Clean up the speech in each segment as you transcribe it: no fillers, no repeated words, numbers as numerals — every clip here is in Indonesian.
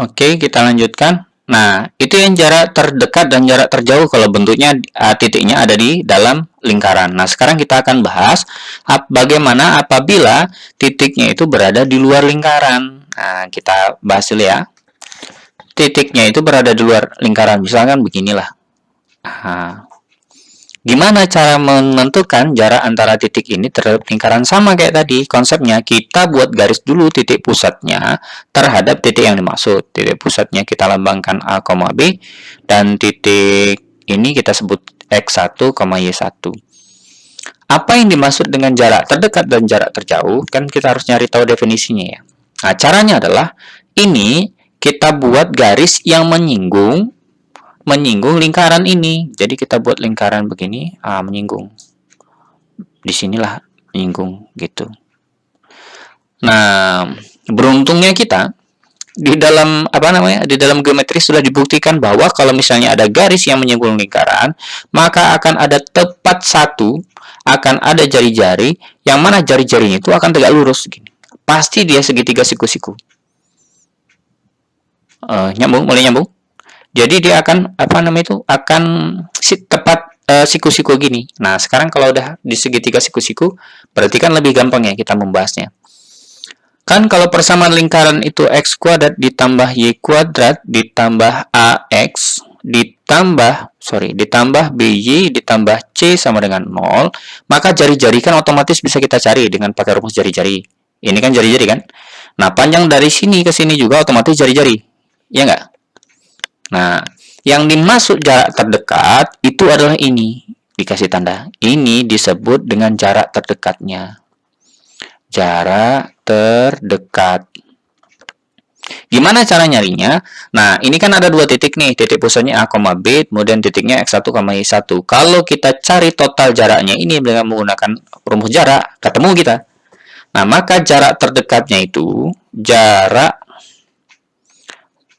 Oke, kita lanjutkan. Nah, itu yang jarak terdekat dan jarak terjauh kalau bentuknya titiknya ada di dalam lingkaran. Nah, sekarang kita akan bahas bagaimana apabila titiknya itu berada di luar lingkaran. Nah, kita bahas dulu ya. Titiknya itu berada di luar lingkaran. Misalkan beginilah. Nah, gimana cara menentukan jarak antara titik ini terhadap lingkaran? Sama kayak tadi konsepnya, kita buat garis dulu titik pusatnya terhadap titik yang dimaksud. Titik pusatnya kita lambangkan A, B, dan titik ini kita sebut X1, Y1. Apa yang dimaksud dengan jarak terdekat dan jarak terjauh? Kan kita harus nyari tahu definisinya ya. Nah, caranya adalah ini kita buat garis yang menyinggung lingkaran ini. Jadi kita buat lingkaran begini, menyinggung. Disinilah menyinggung gitu. Nah, beruntungnya kita di dalam di dalam geometri sudah dibuktikan bahwa kalau misalnya ada garis yang menyinggung lingkaran, maka akan ada tepat satu, akan ada jari-jari yang mana jari-jarinya itu akan tegak lurus gini. Pasti dia segitiga siku-siku. Nyambung, mulai nyambung. Jadi dia akan akan tepat siku-siku gini. Nah, sekarang kalau udah di segitiga siku-siku, berarti kan lebih gampang ya kita membahasnya. Kan kalau persamaan lingkaran itu x kuadrat ditambah y kuadrat ditambah ax ditambah by ditambah c sama dengan 0, maka jari-jari kan otomatis bisa kita cari dengan pakai rumus jari-jari. Ini kan jari-jari kan? Nah, panjang dari sini ke sini juga otomatis jari-jari. Ya nggak? Nah, yang dimaksud jarak terdekat itu adalah ini. Dikasih tanda. Ini disebut dengan jarak terdekatnya. Jarak terdekat. Gimana cara nyarinya? Nah, ini kan ada dua titik nih. Titik pusatnya A, B, kemudian titiknya X1, Y1. Kalau kita cari total jaraknya ini dengan menggunakan rumus jarak, ketemu kita. Nah, maka jarak terdekatnya itu, jarak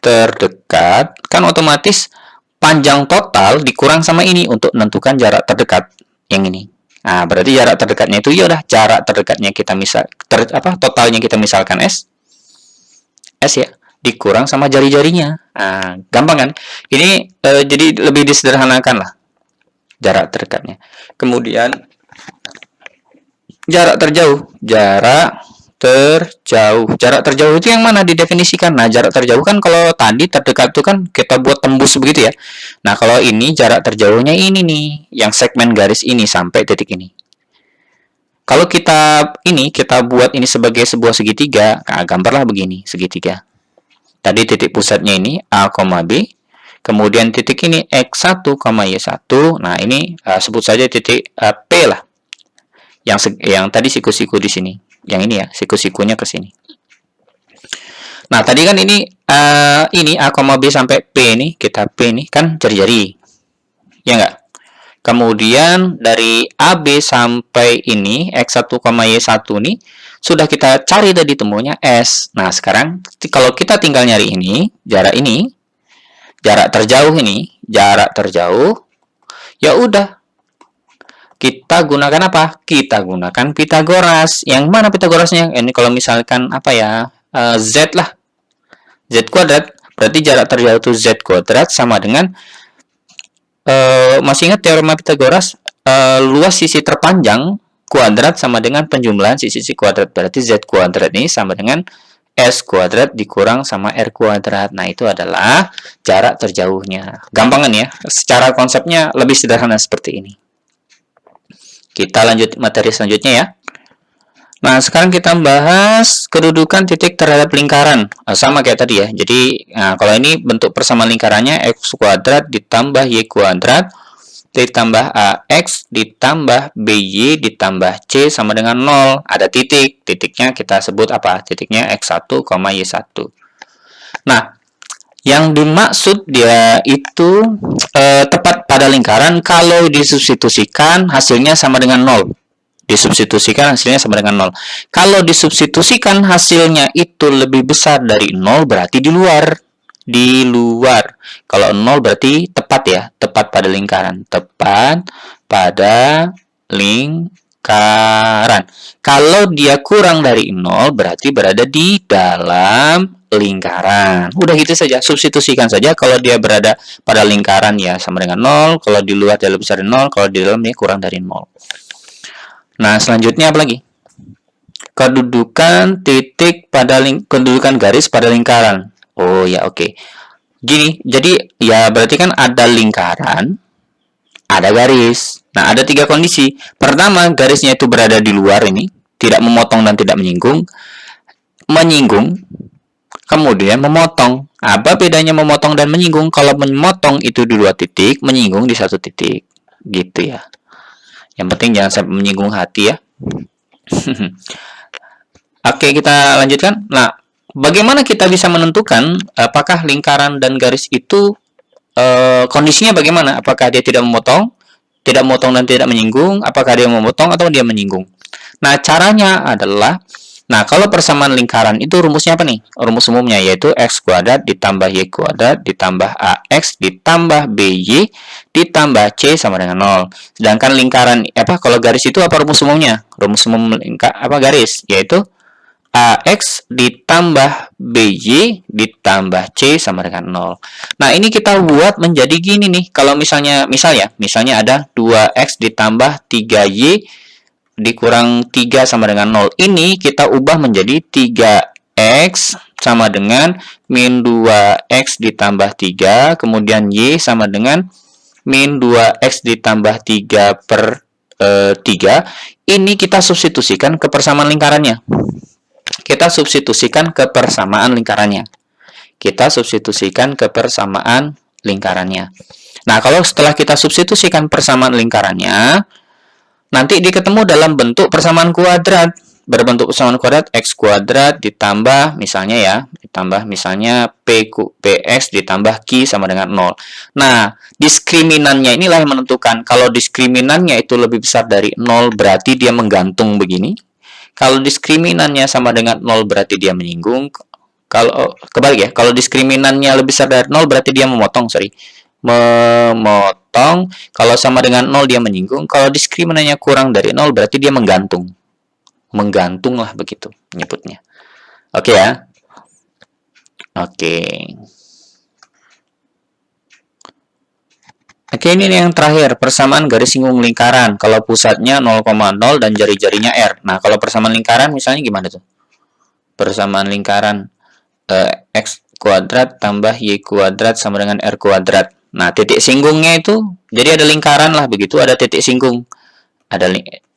terdekat kan otomatis panjang total dikurang sama ini untuk menentukan jarak terdekat yang ini. Nah, berarti jarak terdekatnya itu ya udah jarak terdekatnya kita totalnya kita misalkan S ya, dikurang sama jari-jarinya. Nah, gampang kan? Ini jadi lebih disederhanakan lah jarak terdekatnya. Kemudian jarak terjauh, jarak terjauh itu yang mana didefinisikan? Nah, jarak terjauh kan kalau tadi terdekat itu kan kita buat tembus begitu ya. Nah, kalau ini jarak terjauhnya ini nih, yang segmen garis ini sampai titik ini. Kalau kita buat ini sebagai sebuah segitiga, nah, gambarlah begini segitiga. Tadi titik pusatnya ini A, B, kemudian titik ini X1, Y1. Nah, ini sebut saja titik P lah. Yang tadi siku-siku di sini. Yang ini ya, siku-sikunya ke sini. Nah, tadi kan ini A, B sampai P ini, kita P ini kan jari-jari. Ya enggak? Kemudian dari AB sampai ini X1, Y1 ini sudah kita cari tadi temunya S. Nah, sekarang kalau kita tinggal nyari ini, jarak terjauh, ya udah. Kita gunakan apa? Kita gunakan Pitagoras. Yang mana Pitagorasnya? Ini kalau misalkan Z lah. Z kuadrat. Berarti jarak terjauh itu Z kuadrat sama dengan masih ingat teorema Pitagoras? Luas sisi terpanjang kuadrat sama dengan penjumlahan sisi kuadrat. Berarti Z kuadrat ini sama dengan S kuadrat dikurang sama R kuadrat. Nah, itu adalah jarak terjauhnya. Gampangan ya. Secara konsepnya lebih sederhana seperti ini. Kita lanjut materi selanjutnya ya. Nah, sekarang kita bahas kedudukan titik terhadap lingkaran. Sama kayak tadi ya. Jadi, kalau ini bentuk persamaan lingkarannya X kuadrat ditambah Y kuadrat ditambah AX ditambah BY ditambah C sama dengan 0. Ada titik. Titiknya kita sebut apa? Titiknya X1, Y1. Nah, yang dimaksud dia itu tepat pada lingkaran kalau disubstitusikan hasilnya sama dengan 0. Disubstitusikan hasilnya sama dengan 0. Kalau disubstitusikan hasilnya itu lebih besar dari 0 berarti di luar. Kalau 0 berarti tepat ya, tepat pada lingkaran. Tepat pada lingkaran. Kalau dia kurang dari 0 berarti berada di dalam lingkaran. Udah gitu saja, substitusikan saja. Kalau dia berada pada lingkaran ya sama dengan 0, kalau di luar dia lebih besar dari 0, kalau di dalam dia kurang dari 0. Nah, selanjutnya apa lagi? Kedudukan titik pada kedudukan garis pada lingkaran. Oh ya, oke. Gini, jadi ya berarti kan ada lingkaran, ada garis. Nah, ada 3 kondisi. Pertama, garisnya itu berada di luar ini, tidak memotong dan tidak menyinggung. Menyinggung, kemudian memotong. Apa bedanya memotong dan menyinggung? Kalau memotong itu di 2 titik, menyinggung di 1 titik. Gitu ya. Yang penting jangan sampai menyinggung hati ya. Oke, kita lanjutkan. Nah, bagaimana kita bisa menentukan apakah lingkaran dan garis itu kondisinya bagaimana? Apakah dia tidak memotong dan tidak menyinggung? Apakah dia memotong atau dia menyinggung? Nah, caranya adalah, nah, kalau persamaan lingkaran itu rumusnya apa nih? Rumus umumnya yaitu x kuadrat ditambah y kuadrat ditambah ax ditambah by ditambah c sama dengan 0. Sedangkan lingkaran kalau garis itu apa rumus umumnya? Rumus umum garis yaitu ax ditambah by ditambah c sama dengan 0. Nah, ini kita buat menjadi gini nih. Kalau misalnya ada 2x ditambah 3y dikurang 3 sama dengan 0. Ini kita ubah menjadi 3x sama dengan min 2x ditambah 3, kemudian y sama dengan min 2x ditambah 3 per 3. Ini kita substitusikan ke persamaan lingkarannya. Kita substitusikan ke persamaan lingkarannya. Nah, kalau setelah kita substitusikan persamaan lingkarannya, nanti diketemu dalam bentuk persamaan kuadrat. Berbentuk persamaan kuadrat x kuadrat ditambah misalnya px ditambah q sama dengan 0. Nah, diskriminannya inilah yang menentukan. Kalau diskriminannya itu lebih besar dari 0 berarti dia menggantung begini. Kalau diskriminannya sama dengan 0 berarti dia menyinggung. Kalau kebalik ya, kalau diskriminannya lebih besar dari 0 berarti dia memotong, memotong. Kalau sama dengan 0 dia menyinggung. Kalau diskriminannya kurang dari 0 berarti dia menggantung. Menggantung lah begitu menyebutnya. Oke ya. Oke. Oke, ini yang terakhir, persamaan garis singgung lingkaran. Kalau pusatnya 0,0 dan jari-jarinya R. Nah, kalau persamaan lingkaran misalnya gimana tuh? Persamaan lingkaran x kuadrat tambah y kuadrat sama dengan r kuadrat. Nah, titik singgungnya itu, jadi ada lingkaran lah begitu, ada titik singgung. Ada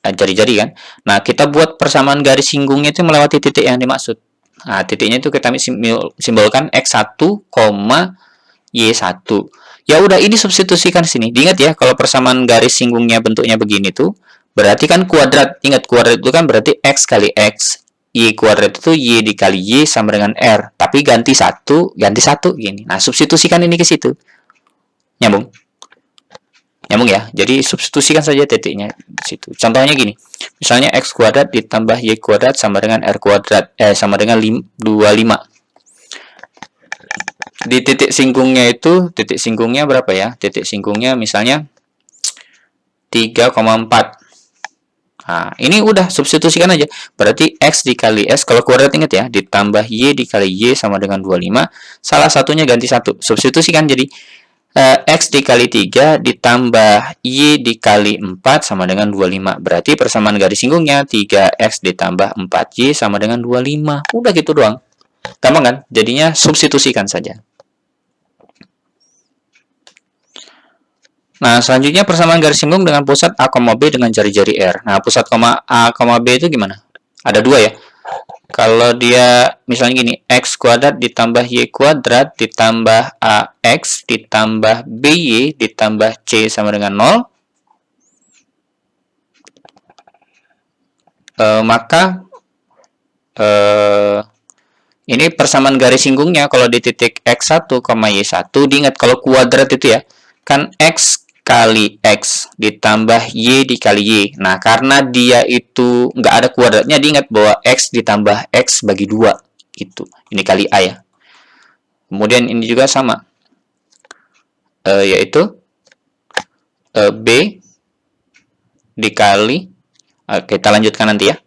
jari-jari kan? Nah, kita buat persamaan garis singgungnya itu melewati titik yang dimaksud. Nah, titiknya itu kita simbolkan x1, y1. Ya udah, ini substitusikan sini. Diingat ya, kalau persamaan garis singgungnya bentuknya begini tuh, berarti kan kuadrat. Ingat, kuadrat itu kan berarti x kali x. Y kuadrat itu y dikali y sama dengan r. Tapi ganti satu gini. Nah, substitusikan ini ke situ. Nyambung? Nyambung ya. Jadi substitusikan saja titiknya ke situ. Contohnya gini. Misalnya x kuadrat ditambah y kuadrat sama dengan r kuadrat sama dengan 25. Di titik singgungnya itu, titik singgungnya berapa ya? Titik singgungnya misalnya 3,4. Nah, ini udah substitusikan aja. Berarti x dikali s, kalau kuadrat ingat ya, ditambah y dikali y sama dengan 25. Salah satunya ganti 1. Substitusikan jadi x dikali 3 ditambah y dikali 4 sama dengan 25. Berarti persamaan garis singgungnya 3x ditambah 4y sama dengan 25. Udah gitu doang. Gampang kan? Jadinya substitusikan saja. Nah, selanjutnya persamaan garis singgung dengan pusat A, B dengan jari-jari R. Nah, pusat A, B itu gimana? Ada 2 ya. Kalau dia misalnya gini, x kuadrat ditambah y kuadrat ditambah ax ditambah by ditambah c sama dengan 0. Maka ini persamaan garis singgungnya kalau di titik x1, y1, diingat kalau kuadrat itu ya, kan x kali x ditambah y dikali y. Nah, karena dia itu nggak ada kuadratnya, diingat bahwa x ditambah x bagi 2 gitu. Ini kali a ya. Kemudian ini juga sama, yaitu b dikali, kita lanjutkan nanti ya.